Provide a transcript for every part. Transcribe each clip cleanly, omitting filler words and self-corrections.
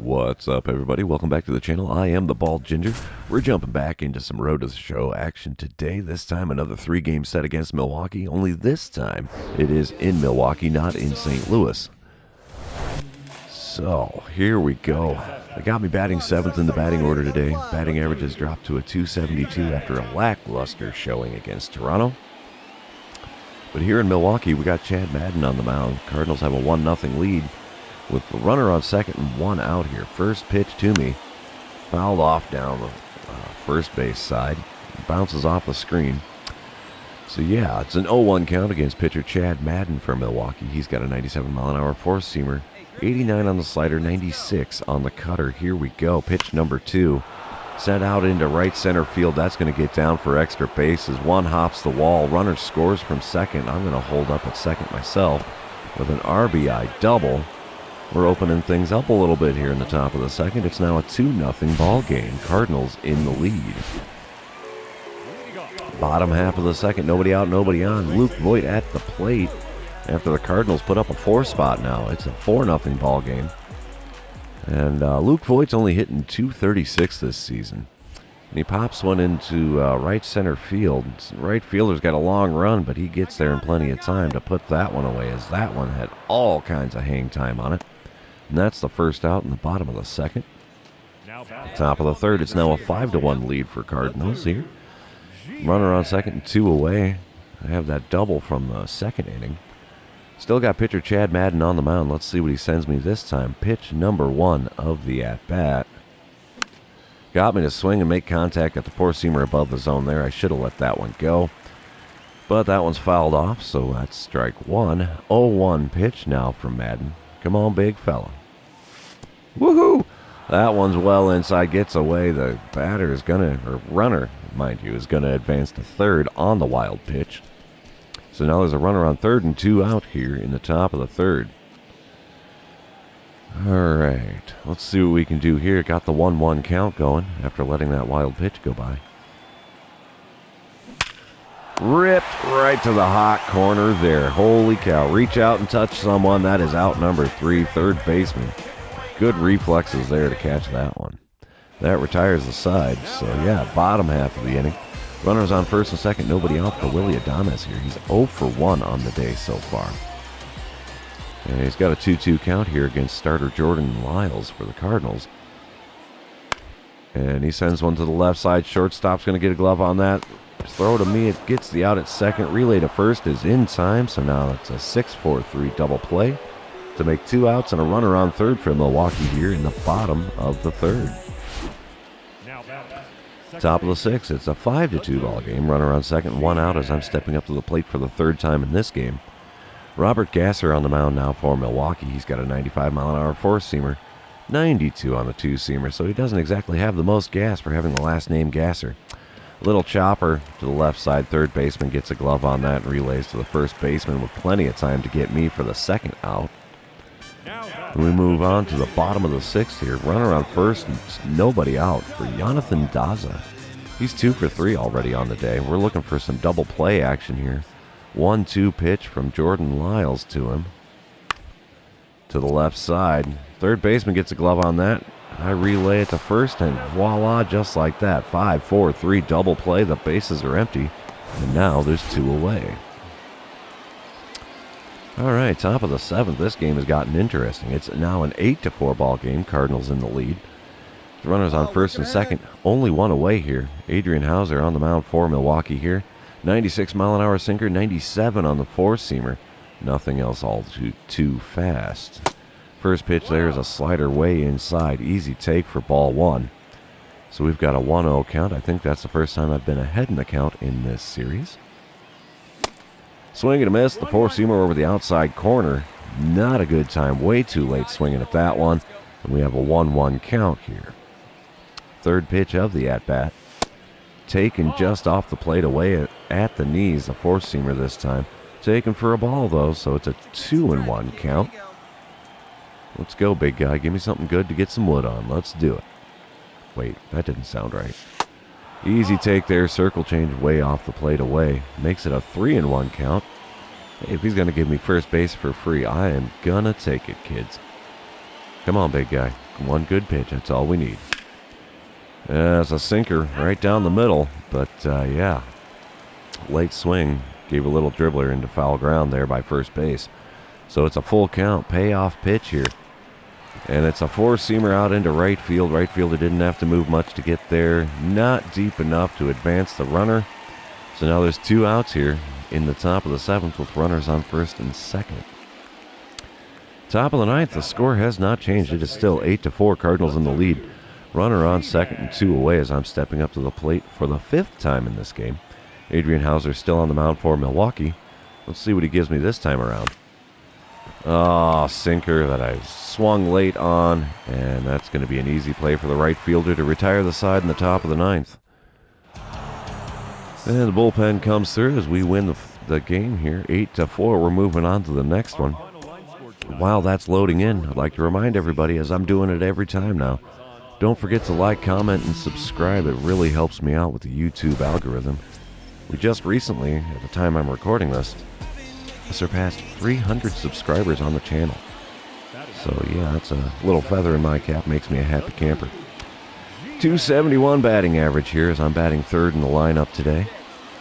What's up, everybody? Welcome back to the channel. I am the Bald Ginger. We're jumping back into some Road to the Show action today. This time another 3-game set against Milwaukee. Only this time it is in Milwaukee, not in St. Louis. So here we go. They got me batting 7th in the batting order today. Batting average has dropped to a 272 after a lackluster showing against Toronto. But here in Milwaukee, we got Chad Madden on the mound. Cardinals have a 1-0 lead with the runner on second and one out here. First pitch to me, fouled off down the first base side. Bounces off the screen. So yeah, it's an 0-1 count against pitcher Chad Madden for Milwaukee. He's got a 97-mile-an-hour four-seamer, 89 on the slider, 96 on the cutter. Here we go. Pitch number 2. Sent out into right center field. That's going to get down for extra bases. One hops the wall. Runner scores from second. I'm going to hold up at second myself with an RBI double. We're opening things up a little bit here in the top of the second. It's now a 2-0 ball game. Cardinals in the lead. Bottom half of the second, nobody out, nobody on. Luke Voigt at the plate after the Cardinals put up a 4 spot now. It's a 4-0 ball game. And Luke Voigt's only hitting .236 this season. And he pops one into right center field. Right fielder's got a long run, but he gets there in plenty of time to put that one away, as that one had all kinds of hang time on it. And that's the first out in the bottom of the second. Top of the third, it's now a 5-1 lead for Cardinals here. Runner on second and 2 away. I have that double from the second inning. Still got pitcher Chad Madden on the mound. Let's see what he sends me this time. Pitch number 1 of the at-bat. Got me to swing and make contact at the four-seamer above the zone there. I should have let that one go. But that one's fouled off, so that's strike 1. 0-1 pitch now from Madden. Come on, big fella. Woohoo! That one's well inside, gets away. The batter is going to, or runner, mind you, is going to advance to third on the wild pitch. So now there's a runner on third and 2 out here in the top of the third. All right, let's see what we can do here. Got the 1-1 count going after letting that wild pitch go by. Ripped right to the hot corner there. Holy cow. Reach out and touch someone. That is out number 3, third baseman. Good reflexes there to catch that one. That retires the side. So, yeah, bottom half of the inning. Runners on first and second. Nobody out for Willie Adames here. He's 0 for 1 on the day so far. And he's got a 2-2 count here against starter Jordan Lyles for the Cardinals. And he sends one to the left side. Shortstop's going to get a glove on that. Throw to me, it gets the out at second. Relay to first is in time, so now it's a 6-4-3 double play to make 2 outs and a runner on third for Milwaukee here in the bottom of the third. Top of the 6th, it's a 5-2 ball game. Runner on second, 1 out as I'm stepping up to the plate for the 3rd time in this game. Robert Gasser on the mound now for Milwaukee. He's got a 95-mile-an-hour four-seamer, 92 on the two-seamer, so he doesn't exactly have the most gas for having the last name Gasser. Little chopper to the left side. Third baseman gets a glove on that and relays to the first baseman with plenty of time to get me for the 2nd out. And we move on to the bottom of the 6th here. Runner on first and nobody out for Jonathan Daza. He's 2 for 3 already on the day. We're looking for some double play action here. 1-2 pitch from Jordan Lyles to him. To the left side. Third baseman gets a glove on that. I relay it to first, and voila, just like that. 5-4-3 double play. The bases are empty, and now there's 2 away. All right, top of the 7th. This game has gotten interesting. It's now an 8-4 ball game. Cardinals in the lead. The runners on first and second. Only 1 away here. Adrian Hauser on the mound for Milwaukee here. 96-mile-an-hour sinker, 97 on the four-seamer. Nothing else all too fast. First pitch there is a slider way inside. Easy take for ball 1. So we've got a 1-0 count. I think that's the first time I've been ahead in the count in this series. Swing and a miss. The four-seamer over the outside corner. Not a good time. Way too late swinging at that one. And we have a 1-1 count here. Third pitch of the at-bat. Taken just off the plate away at the knees. The four-seamer this time. Taken for a ball, though, so it's a 2-1 count. Let's go, big guy. Give me something good to get some wood on. Let's do it. Wait, that didn't sound right. Easy take there. Circle change way off the plate away. Makes it a 3-1 count. Hey, if he's going to give me first base for free, I am going to take it, kids. Come on, big guy. One good pitch. That's all we need. It's a sinker right down the middle. But, yeah, late swing. Gave a little dribbler into foul ground there by first base. So it's a full count. Payoff pitch here. And it's a four-seamer out into right field. Right fielder didn't have to move much to get there. Not deep enough to advance the runner. So now there's 2 outs here in the top of the 7th with runners on first and second. Top of the 9th, the score has not changed. It is still 8-4, Cardinals in the lead. Runner on second and 2 away as I'm stepping up to the plate for the 5th time in this game. Adrian Hauser still on the mound for Milwaukee. Let's see what he gives me this time around. Oh, sinker that I swung late on, and that's going to be an easy play for the right fielder to retire the side in the top of the 9th. And the bullpen comes through as we win the game here, 8-4. We're moving on to the next one. While that's loading in, I'd like to remind everybody, as I'm doing it every time now, don't forget to like, comment, and subscribe. It really helps me out with the YouTube algorithm. We just recently, at the time I'm recording this, surpassed 300 subscribers on the channel. So yeah, that's a little feather in my cap, makes me a happy camper. 271 batting average here as I'm batting third in the lineup today.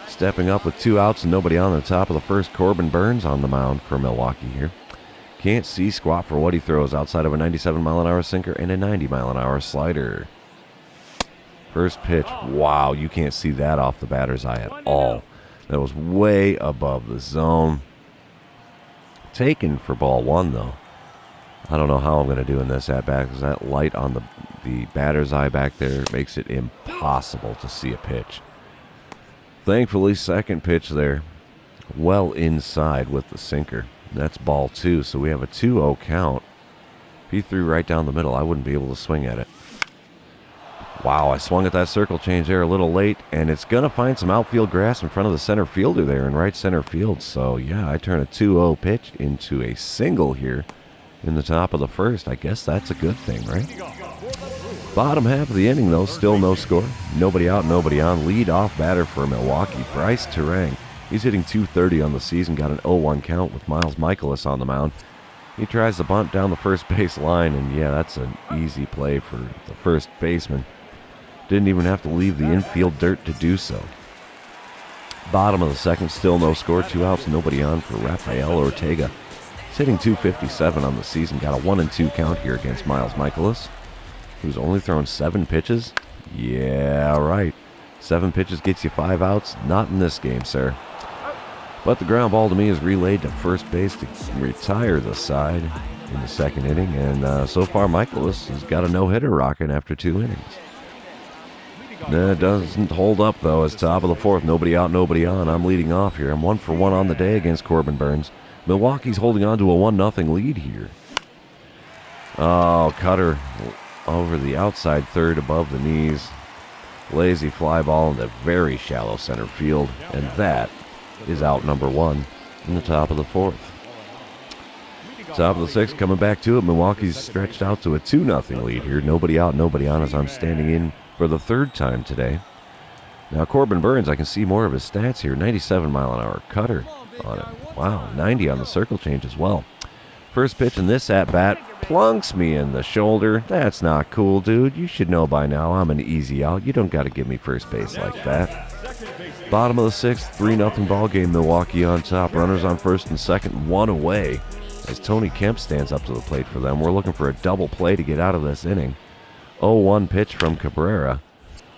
Stepping up with 2 outs and nobody on the top of the first, Corbin Burns on the mound for Milwaukee here. Can't see squat for what he throws outside of a 97-mile-an-hour sinker and a 90-mile-an-hour slider. First pitch, wow, you can't see that off the batter's eye at all. That was way above the zone. Taken for ball 1, though. I don't know how I'm going to do in this at-bat because that light on the batter's eye back there makes it impossible to see a pitch. Thankfully, second pitch there, well inside with the sinker. That's ball 2, so we have a 2-0 count. If he threw right down the middle, I wouldn't be able to swing at it. Wow, I swung at that circle change there a little late, and it's going to find some outfield grass in front of the center fielder there in right center field. So, yeah, I turn a 2-0 pitch into a single here in the top of the first. I guess that's a good thing, right? Bottom half of the inning, though, still no score. Nobody out, nobody on. Lead off batter for Milwaukee, Bryce Terang. He's hitting .230 on the season, got an 0-1 count with Miles Michaelis on the mound. He tries to bunt down the first base line, and yeah, that's an easy play for the first baseman. Didn't even have to leave the infield dirt to do so. Bottom of the second, still no score. 2 outs, nobody on for Rafael Ortega. He's hitting .257 on the season, got a 1-2 count here against Miles Michaelis, who's only thrown 7 pitches. Yeah, right. 7 pitches gets you 5 outs. Not in this game, sir. But the ground ball to me is relayed to first base to retire the side in the second inning. And so far, Michaelis has got a no-hitter rocking after 2 innings. That doesn't hold up, though, as top of the 4th. Nobody out, nobody on. I'm leading off here. I'm 1 for 1 on the day against Corbin Burns. Milwaukee's holding on to a 1-0 lead here. Oh, cutter over the outside third above the knees. Lazy fly ball into very shallow center field. And that is out number 1 in the top of the 4th. Top of the 6th, coming back to it. Milwaukee's stretched out to a 2-0 lead here. Nobody out, nobody on as I'm standing in for the 3rd time today. Now Corbin Burns, I can see more of his stats here. 97-mile-an-hour cutter on him. Wow, 90 on the circle change as well. First pitch in this at-bat plunks me in the shoulder. That's not cool, dude. You should know by now I'm an easy out. You don't got to give me first base like that. Bottom of the 6th, 3-0 ball game. Milwaukee on top. Runners on first and second, 1 away as Tony Kemp stands up to the plate for them. We're looking for a double play to get out of this inning. 0-1 pitch from Cabrera.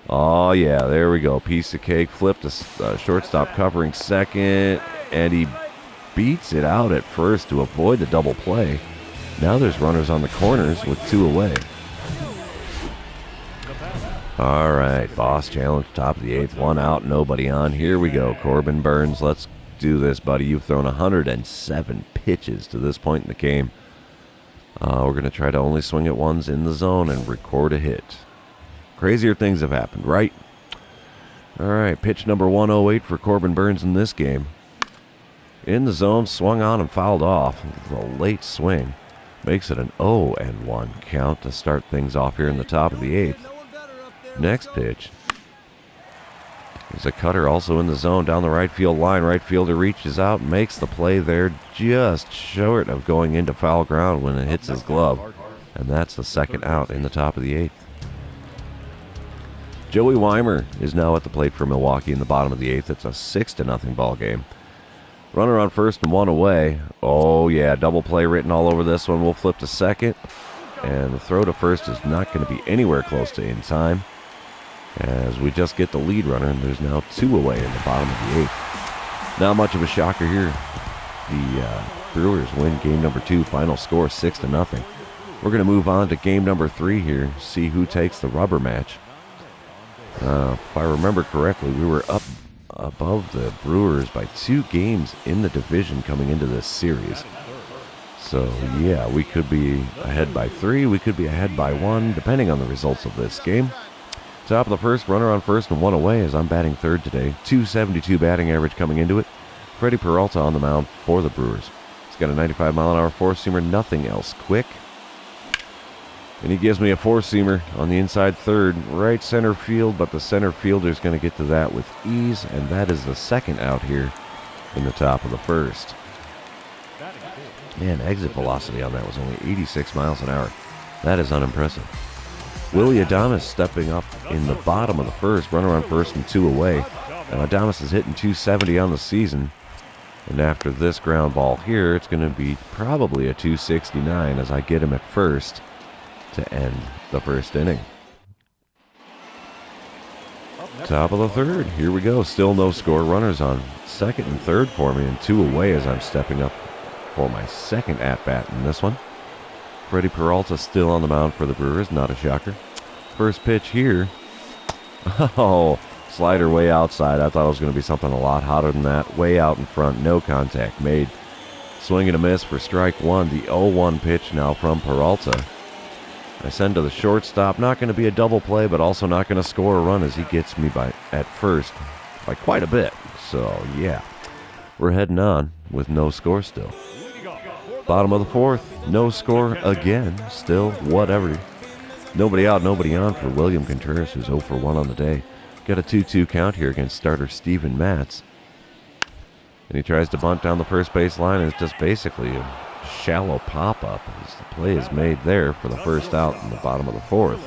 Oh, yeah, there we go. Piece of cake. Flipped a shortstop covering second, and he beats it out at first to avoid the double play. Now there's runners on the corners with 2 away. All right, boss challenge, top of the 8th, 1 out, nobody on. Here we go, Corbin Burns. Let's do this, buddy. You've thrown 107 pitches to this point in the game. We're going to try to only swing at ones in the zone and record a hit. Crazier things have happened, right? All right, pitch number 108 for Corbin Burns in this game. In the zone, swung on and fouled off. The late swing makes it an 0-1 count to start things off here in the top of the 8th. Next pitch is a cutter also in the zone down the right field line. Right fielder reaches out, makes the play there just short of going into foul ground when it hits his glove. And that's the second out in the top of the 8th. Joey Weimer is now at the plate for Milwaukee in the bottom of the 8th. It's a 6-0 ball game. Runner on first and one away. Oh, yeah, double play written all over this one. We'll flip to second. And the throw to first is not going to be anywhere close to in time, as we just get the lead runner, and there's now 2 away in the bottom of the 8th. Not much of a shocker here. The Brewers win game number 2. Final score 6-0. We're going to move on to game number 3 here, see who takes the rubber match. If I remember correctly, we were up above the Brewers by 2 games in the division coming into this series. So, yeah, we could be ahead by 3, we could be ahead by 1, depending on the results of this game. Top of the first, runner on first and one away as I'm batting third today. .272 batting average coming into it. Freddie Peralta on the mound for the Brewers. He's got a 95-mile-an-hour four-seamer, nothing else quick. And he gives me a four-seamer on the inside third, right center field, but the center fielder's going to get to that with ease, and that is the second out here in the top of the first. Man, exit velocity on that was only 86 miles an hour. That is unimpressive. Willie Adames stepping up in the bottom of the first, runner on first and 2 away. Now Adames is hitting .270 on the season, and after this ground ball here, it's going to be probably a .269 as I get him at first to end the first inning. Top of the third, here we go. Still no score. Runners on second and third for me and 2 away as I'm stepping up for my second at-bat in this one. Freddie Peralta still on the mound for the Brewers, not a shocker. First pitch here. Oh, slider way outside. I thought it was going to be something a lot hotter than that. Way out in front, no contact made. Swing and a miss for strike one. The 0-1 pitch now from Peralta. I send to the shortstop. Not going to be a double play, but also not going to score a run as he gets me at first by quite a bit. So, yeah, we're heading on with no score still. Bottom of the fourth, no score again. Still, whatever. Nobody out, nobody on for William Contreras, who's 0 for 1 on the day. Got a 2-2 count here against starter Steven Matz. And he tries to bunt down the first base line, and it's just basically a shallow pop-up as the play is made there for the first out in the bottom of the fourth.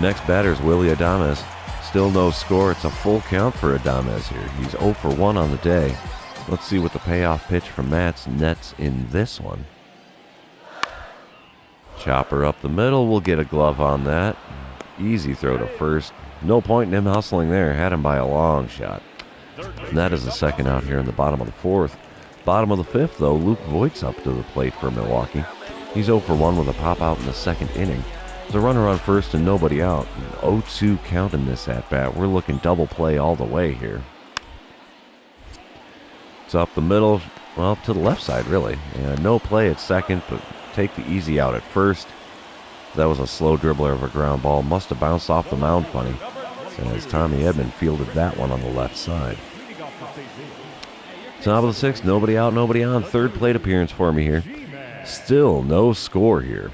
Next batter is Willie Adames. Still no score. It's a full count for Adames here. He's 0 for 1 on the day. Let's see what the payoff pitch from Matz nets in this one. Chopper up the middle. We'll get a glove on that. Easy throw to first. No point in him hustling there. Had him by a long shot. And that is the second out here in the bottom of the fourth. Bottom of the fifth, though, Luke Voigt's up to the plate for Milwaukee. He's 0 for 1 with a pop out in the second inning. There's a runner on first and nobody out. 0-2 count in this at-bat. We're looking double play all the way here. It's up the middle, well, to the left side, really. And no play at second, but take the easy out at first. That was a slow dribbler of a ground ball. Must have bounced off the mound funny, as Tommy Edman fielded that one on the left side. Top of the sixth, nobody out, nobody on. Third plate appearance for me here. Still no score here.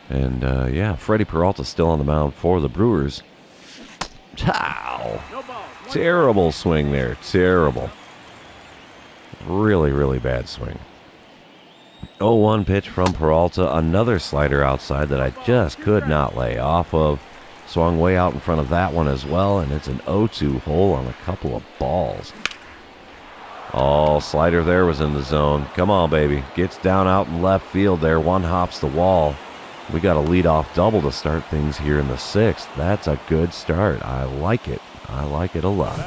And, yeah, Freddie Peralta still on the mound for the Brewers. Ow! Terrible swing there. Terrible. Really, really bad swing. 0-1 pitch from Peralta. Another slider outside that I just could not lay off of. Swung way out in front of that one as well, and it's an 0-2 hole on a couple of balls. Oh, slider there was in the zone. Come on, baby. Gets down out in left field there. One hops the wall. We got a leadoff double to start things here in the sixth. That's a good start. I like it. I like it a lot.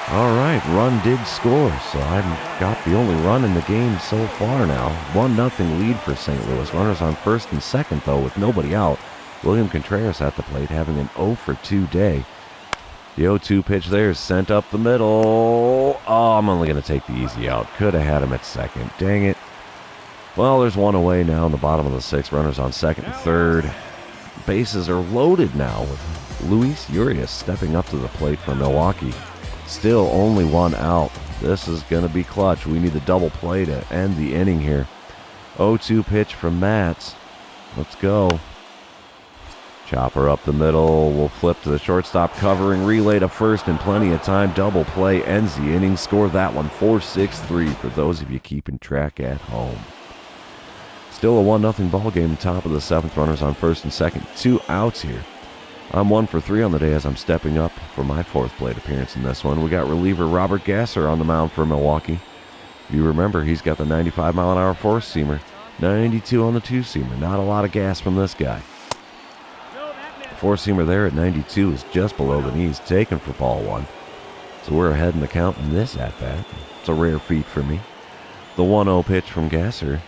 All right, run did score, so I've got the only run in the game so far now. 1-0 lead for St. Louis. Runners on first and second, though, with nobody out. William Contreras at the plate, having an 0 for 2 day. The 0-2 pitch there is sent up the middle. Oh, I'm only going to take the easy out. Could have had him at second. Dang it. Well, there's one away now in the bottom of the sixth. Runners on second and third. Bases are loaded now with Luis Urias stepping up to the plate for Milwaukee. Still only one out. This is going to be clutch. We need the double play to end the inning here. 0-2 pitch from Matz. Let's go. Chopper up the middle. We'll flip to the shortstop covering. Relay to first in plenty of time. Double play ends the inning. Score that one 4-6-3 for those of you keeping track at home. Still a 1-0 ball game. Top of the 7th. Runners on first and second. 2 outs here. I'm 1 for 3 on the day as I'm stepping up for my 4th plate appearance in this one. We got reliever Robert Gasser on the mound for Milwaukee. If you remember, he's got the 95-mile-an-hour four-seamer, 92 on the two-seamer. Not a lot of gas from this guy. Four-seamer there at 92 is just below the knees, taken for ball 1. So we're ahead in the count in this at-bat. It's a rare feat for me. The 1-0 pitch from Gasser.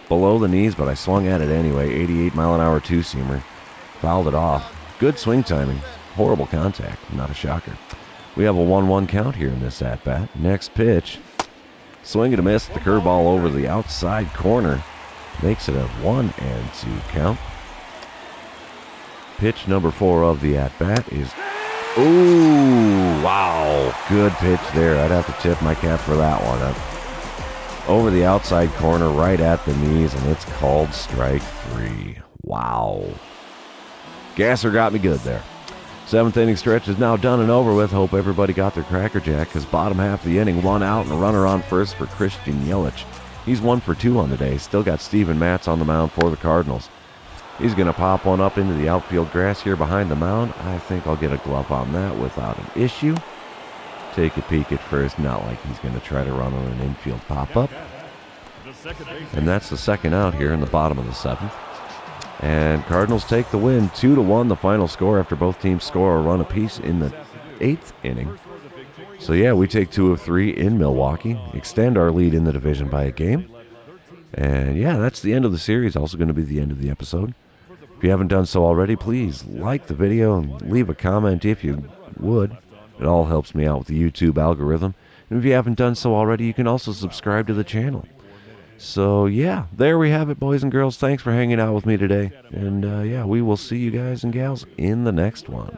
Below the knees, but I swung at it anyway. 88-mile-an-hour two-seamer. Fouled it off. Good swing timing. Horrible contact. Not a shocker. We have a 1-1 count here in this at-bat. Next pitch. Swing and a miss. The curveball over the outside corner. Makes it a 1-2 count. Pitch number 4 of the at-bat is... Ooh, wow. Good pitch there. I'd have to tip my cap for that one. Over the outside corner, right at the knees, and it's called strike 3. Wow. Gasser got me good there. 7th inning stretch is now done and over with. Hope everybody got their Cracker Jack, because bottom half of the inning, 1 out and a runner on first for Christian Yelich. He's 1 for 2 on the day. Still got Steven Matz on the mound for the Cardinals. He's going to pop one up into the outfield grass here behind the mound. I think I'll get a glove on that without an issue. Take a peek at first. Not like he's going to try to run on an infield pop-up. And that's the 2nd out here in the bottom of the 7th. And Cardinals take the win, 2-1, the final score after both teams score a run apiece in the 8th inning. So yeah, we take 2 of 3 in Milwaukee, extend our lead in the division by a game. And yeah, that's the end of the series, also going to be the end of the episode. If you haven't done so already, please like the video and leave a comment if you would. It all helps me out with the YouTube algorithm. And if you haven't done so already, you can also subscribe to the channel. So yeah, there we have it, boys and girls. Thanks for hanging out with me today. And yeah, we will see you guys and gals in the next one.